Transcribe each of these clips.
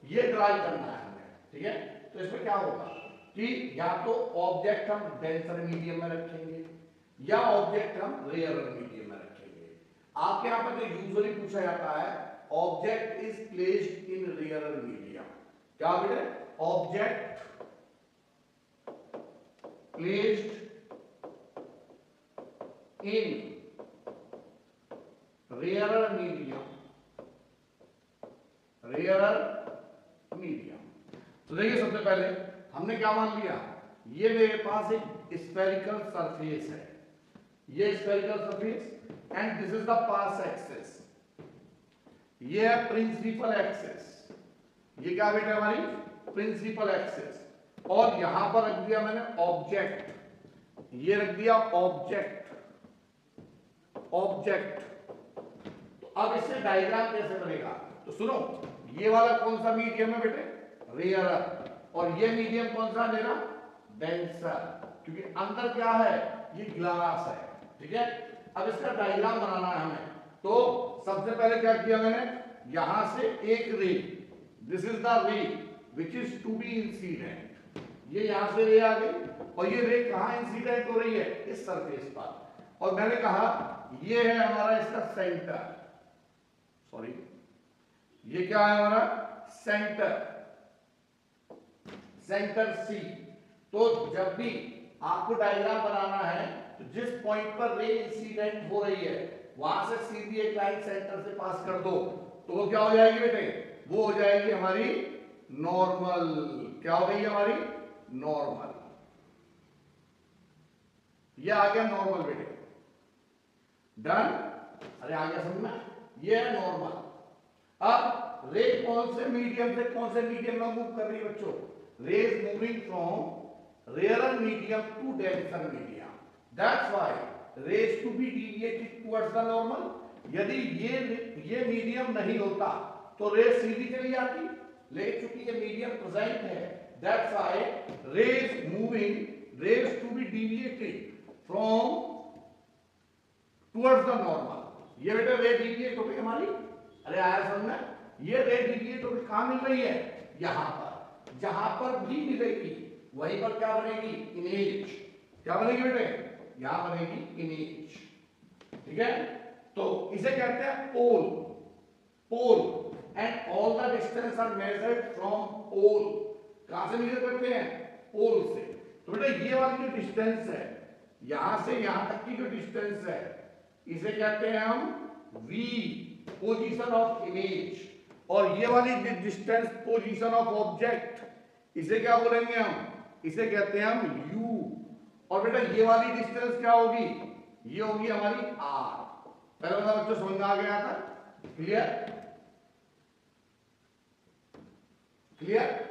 ये ड्राई करना है हमें, ठीक है। तो इसमें क्या होगा कि या तो ऑब्जेक्ट हम डेंसर मीडियम में रखेंगे या ऑब्जेक्ट हम रेयरर मीडियम में रखेंगे। आपके यहां पर जो यूजुअली पूछा जाता है, object is placed in rarer medium. क्या बेटे, object placed in rarer medium, rarer medium. तो देखिए सबसे पहले हमने क्या मान लिया, ये मेरे पास एक स्फेरिकल सरफेस है, ये spherical surface and this is the pass axis, ये है प्रिंसिपल एक्सिस, ये क्या बेटा हमारी प्रिंसिपल एक्सिस। और यहां पर रख दिया मैंने ऑब्जेक्ट, ये रख दिया ऑब्जेक्ट, ऑब्जेक्ट। तो अब इससे डायग्राम कैसे बनेगा, तो सुनो, ये वाला कौन सा मीडियम है बेटे, रेयरर, और ये मीडियम कौन सा मेरा, डेंसर, क्योंकि अंदर क्या है, ये ग्लास है, ठीक है। अब इसका डायग्राम बनाना है हमें, तो सबसे पहले क्या किया मैंने, यहां से एक रे, this is the ray which is to be incident, ये यहां से रे आ गई और ये रे कहां इंसिडेंट हो रही है, इस सरफेस पर। और मैंने कहा ये है हमारा इसका सेंटर, सॉरी ये क्या है हमारा सेंटर, सेंटर सी। तो जब भी आपको डायग्राम बनाना है तो जिस पॉइंट पर रे इंसिडेंट हो रही है वहां से सीधी एक लाइन सेंटर से पास कर दो, तो वो क्या हो जाएगी बेटे, वो हो जाएगी हमारी नॉर्मल। क्या हो गई हमारी नॉर्मल, ये आ गया नॉर्मल बेटे, डन। अरे आ गया समझ में, ये है नॉर्मल। अब रे कौन से मीडियम से कौन से मीडियम में मूव कर रही है बच्चों, ray is moving from rarer medium to denser medium, that's why ray is to be deviated towards the normal. यदि ये मीडियम नहीं होता तो रे सीधी चली जाती, लेकिन चूंकि ये मीडियम प्रेजेंट है, that's why ray is moving, ray is to be deviated from towards the normal. ये बेटा रे डिविएट हो गई हमारी, अरे आया समझ में, ये रे डिविएट होकर कहां मिल रही है, यहां पर, जहां पर भी मिलेगी वहीं पर क्या बनेगी, इमेज। क्या बनेगी बेटे, यहां बनेगी इमेज, ठीक है। तो इसे कहते हैं pole, pole and all the distance are measured from pole. कहां से मेजर करते हैं, पोल से। तो बेटा ये वाली जो डिस्टेंस है, यहां से यहां तक की जो डिस्टेंस है, इसे कहते हैं हम v, पोजीशन ऑफ इमेज। और ये वाली डिस्टेंस पोजीशन ऑफ ऑब्जेक्ट, इसे क्या बोलेंगे हम, इसे कहते हैं हम u। और बेटा ये वाली डिस्टेंस क्या होगी, ये होगी हमारी r। पहले वाला बच्चों समझ में आ गया था, क्लियर, क्लियर।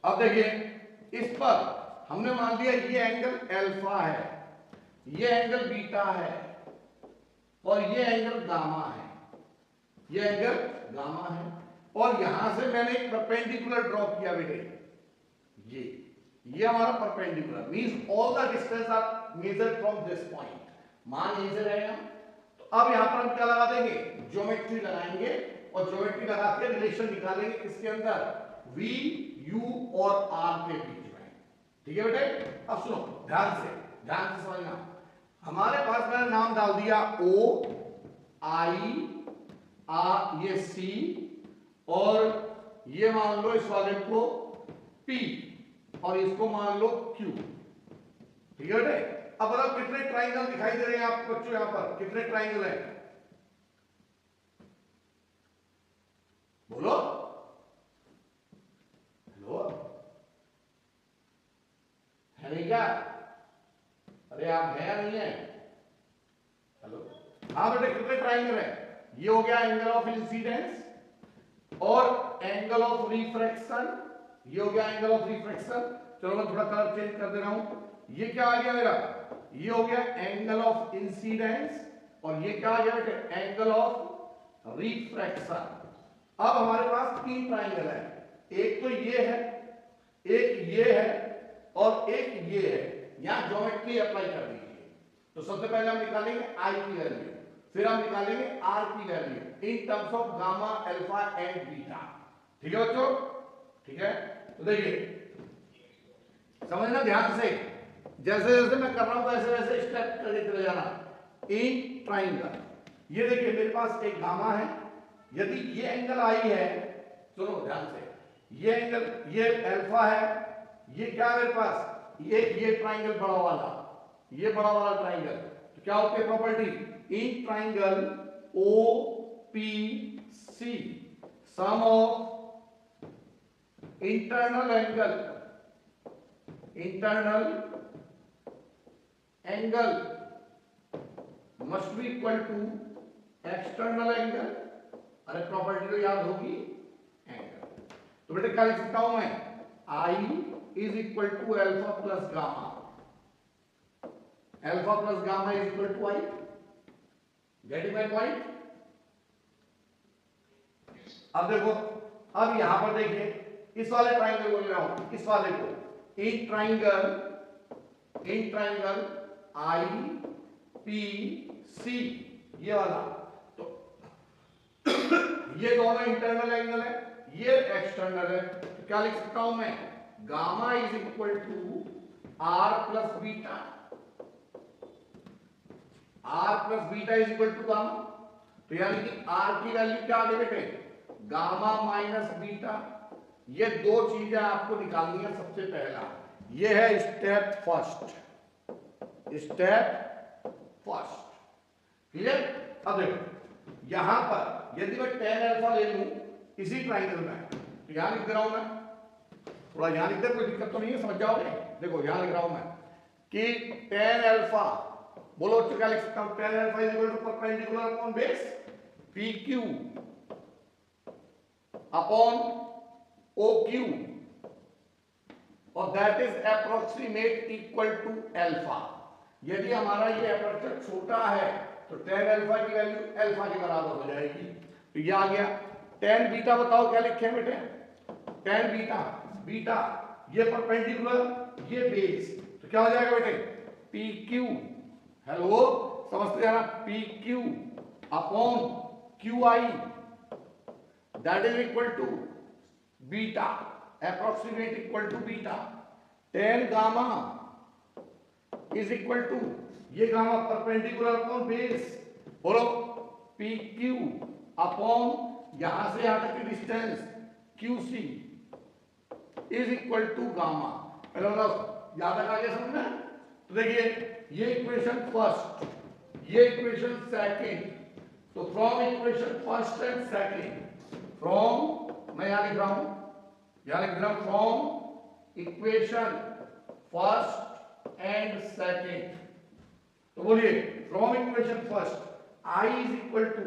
अब देखिए इस पर हमने मान लिया ये एंगल अल्फा है, ये एंगल बीटा है और ये एंगल गामा है, ये एंगल गामा है। और यहां से मैंने एक परपेंडिकुलर ड्रॉ किया बेटे, ये हमारा perpendicular means all the distance are measured from this point, मान यहीं से रहेगा। तो अब यहां पर हम क्या लगा देंगे, ज्योमेट्री लगाएंगे और ज्योमेट्री लगा के रिलेशन निकालेंगे किसके अंदर, v u और r के बीच में, ठीक है बेटे। अब सुनो ध्यान से समझना, हमारे पास मैंने नाम डाल दिया o i r, ये c, और ये मान लो इस वाले को p और इसको मान लो q, ठीक है बेटे। अब बताओ कितने ट्राइंगल दिखाई दे रहे हैं आपको बच्चों, यहां पर कितने ट्राइंगल हैं, बोलो, हेलो, है नहीं क्या, अरे आप है या नहीं है, हेलो, हाँ बेटे कितने ट्राइंगल है, ये हो गया एंगल ऑफ इंसिडेंस और एंगल ऑफ रिफ्रैक्शन, ये हो गया एंगल ऑफ रिफ्रैक्शन। चलो मैं थोड़ा कलर चेंज कर दे रहा हूं, ये क्या आ गया मेरा, ये हो गया एंगल ऑफ इंसिडेंस और ये क्या आ गया बेटे, एंगल ऑफ रिफ्रैक्शन। अब हमारे पास तीन ट्राइंगल है, एक तो ये है, एक ये है और एक ये है। यहां ज्योमेट्री अप्लाई कर दीजिए। तो सबसे पहले हम निकालेंगे आई की वैल्यू, फिर हम निकालेंगे आर की value in terms of gamma, alpha and beta. ठीक है बच्चों, ठीक है। तो देखिए समझना ध्यान से, जैसे जैसे मैं कर रहा हूं वैसे वैसे स्टेप करके चले जाना। इन ट्राइंगल, ये देखिए मेरे पास एक गामा है, यदि ये एंगल आई है, सुनो ध्यान से, ये एंगल, ये अल्फा है, ये क्या है मेरे पास, ये ट्राइंगल बड़ा वाला, ये बड़ा वाला ट्राइंगल, तो क्या होती है property, in triangle O P C sum of internal angle must be equal to external angle. अरे प्रॉपर्टी तो याद होगी एंगल, तो बेटे क्या लिख सकता हूं मैं, I is equal to alpha plus gamma, alpha plus gamma is equal to I. Getting my point. अब देखो, अब यहां पर देखिए इस वाले ट्राइंगल को ले रहा हूं, इस वाले को, in triangle I P C, ये वाला, तो ये दोनों इंटरनल एंगल है, ये एक्सटर्नल है, तो क्या लिख सकता हूं मैं, gamma is equal to r plus beta, r plus beta is equal to gamma, तो यानी कि आर की वैल्यू क्या आ गई बेटे, गामा माइनस बीटा। ये दो चीजें आपको निकालनी है। सबसे पहला ये है स्टेप फर्स्ट, क्लियर। अब देखो यहां पर यदि मैं tan अल्फा ले लूं इसी ट्राइंगल में, तो यहां लिख दे रहा हूं मैं, थोड़ा यहां लिख दे, कोई दिक्कत तो नहीं है, समझ जाओगे। देखो यहां लिख रहा हूं मैं कि tan अल्फा, बोलो तो क्या लिख सकता हूं, tan alpha is equal to perpendicular upon base PQ upon OQ, और that is approximate equal to alpha. यदि हमारा ये अपर्चर छोटा है तो tan अल्फा की वैल्यू अल्फा के बराबर हो जाएगी। तो ये आ गया। tan बीटा बताओ क्या लिखे बेटे, tan बीटा ये परपेंडिकुलर, ये बेस, तो क्या हो जाएगा बेटे, PQ, हेलो समझते जाना, PQ upon QI, that is equal to beta, approximate equal to beta. tan gamma is equal to, ये गामा परपेंडिकुलर अपॉन बेस, बोलो PQ अपॉन यहां से यहां तक की distance QC is equal to gamma. पहले बताओ याद रखा गया समझ में। तो देखिए ये इक्वेशन फर्स्ट, ये इक्वेशन सेकंड, तो from equation first and second, from, मैं यहां लिख रहा हूं from equation first and second, तो बोलिए from equation first i is equal to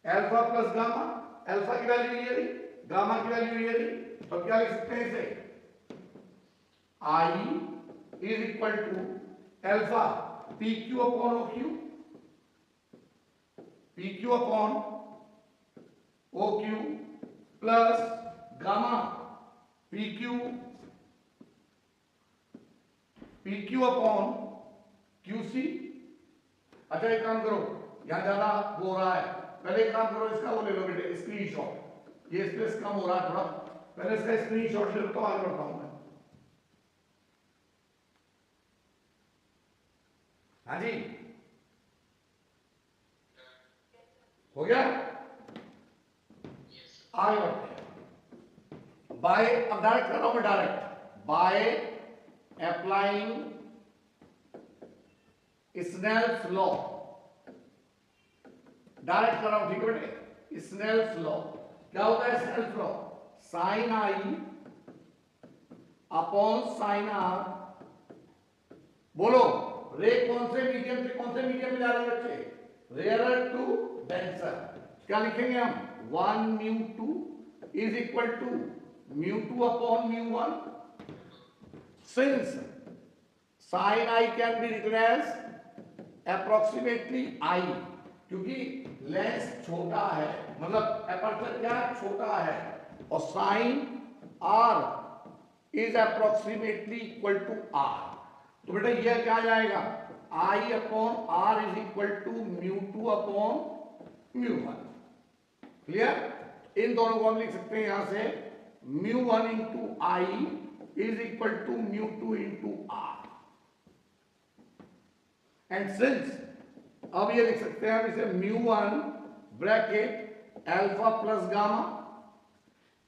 alpha plus gamma, alpha की वैल्यू ये रही, गामा की वैल्यू ये रही, तो क्या लिख सकते हैं इसे, I is equal to alpha PQ upon OQ, PQ upon OQ plus gamma PQ upon QC। अच्छा एक काम करो, यहां ज्यादा वो हो रहा है, पहले एक काम करो, इसका वो ले लो बेटे स्क्रीनशॉट, ये स्पेस कम हो रहा है थोड़ा, पहले इसका स्क्रीनशॉट ले लो तो आगे बढ़ता हूं मैं। हाँ जी हो गया, आगे बढ़ते हैं। बाय, अब डायरेक्ट कर रहा हूं मैं, direct by applying Snell's law, direct कर रहा हूं, ठीक है बेटे। स्नेल्स लॉ क्या होता है, Snell's law, sine i upon sine r, बोलो रे कौन से मीडियम से कौन से मीडियम में जा रहे हैं बच्चे, रेयरर टू डेंसर, क्या लिखेंगे हम, 1 μ2 is equal to μ2 upon μ1, since sin i can be written as approximately i, क्योंकि लेंस छोटा है, मतलब एपर्चर क्या छोटा है, और sine r is approximately equal to r, तो बेटा ये क्या आ जाएगा, i upon r is equal to μ2 upon μ1, clear. इन दोनों को हम लिख सकते हैं यहां से μ1 into I is equal to μ2 into are. And since अब ये लिख सकते हैं हम इसे μ1 bracket alpha plus gamma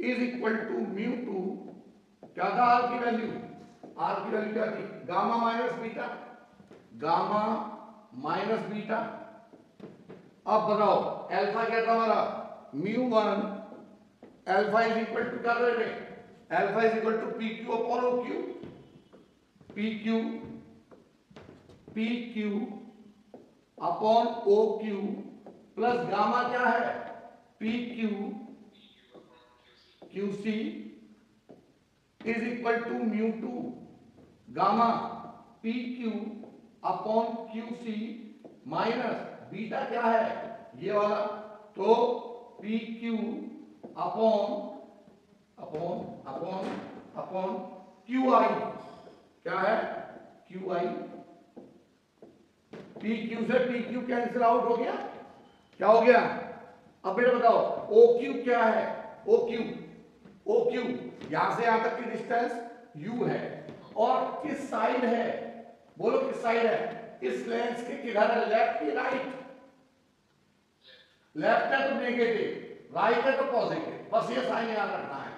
is equal to μ2, क्या था आर की वैल्यू, आर की वैल्यू क्या थी, gamma minus beta, gamma minus beta. अब बताओ अल्फा क्या था हमारा, μ1 अल्फा इज इक्वल टू क्या रहे, alpha is equal to P Q upon O Q, P Q upon O Q plus gamma क्या है, P Q Q C is equal to μ2 gamma P Q upon Q C minus beta क्या है ये वाला, तो P Q upon upon upon upon Q I, क्या है Q I, P Q से पी क्यू कैंसिल आउट हो गया, क्या हो गया। अब बेटा बताओ ओ क्यू क्या है, ओ क्यू यहां से यहां तक की डिस्टेंस u है और किस साइड है, बोलो किस साइड है, इस लेंस के किधर है, लेफ्ट की राइट, लेफ्ट है तो नेगेटिव, राइट है तो पॉजिटिव, बस ये साइन याद रखना है,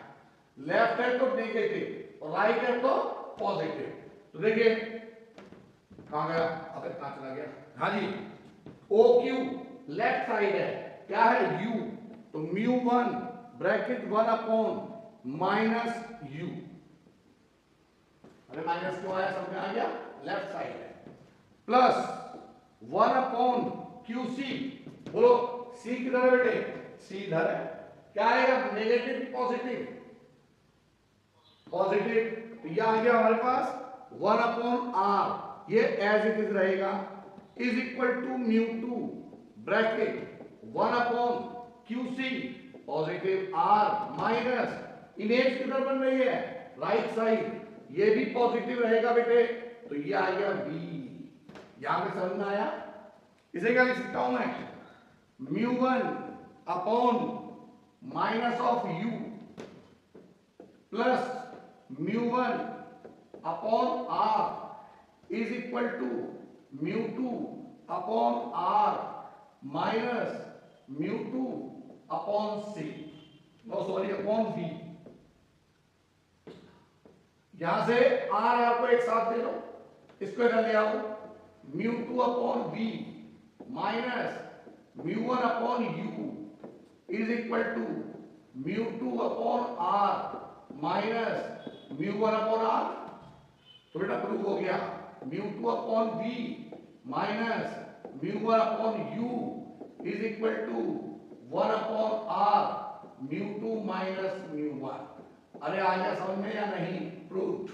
लेफ्ट है तो नेगेटिव और राइट है तो पॉजिटिव। तो देखिए कहां गया, अबे कहां चला गया, हाँ जी ओ क्यू लेफ्ट साइड है, क्या है u, तो μ1 ब्रैकेट 1 अपॉन माइनस u, अरे माइनस क्यों आया, समझ में आ गया, लेफ्ट साइड है, प्लस 1 अपॉन क्यू सी, बोलो सी किधर है बेटे, सी इधर है, क्या आएगा नेगेटिव पॉजिटिव, पॉजिटिव, तो यह आ गया हमारे पास 1 अपॉन आर, ये एज इट इज रहेगा, is equal to μ2 bracket 1 upon Q C positive R minus image किधर बन रही है, राइट साइड, ये भी पॉजिटिव रहेगा बेटे, तो ये आ गया बी, यहां पे समझ में आया। इसे क्या लिख सकता हूं मैं, μ1 upon minus of u plus μ1 upon r is equal to μ2 upon r minus μ2 upon c, no sorry upon v, यहां से r को एक साथ दे लो, इसको इधर ले आओ, μ2 upon v minus μ1 upon u is equal to μ2 upon r minus μ1 upon r, तो बेटा प्रूव हो गया, μ2 upon v minus μ1 upon u is equal to 1 upon r μ2 minus μ1। अरे आ गया समझ में या नहीं, प्रूफ।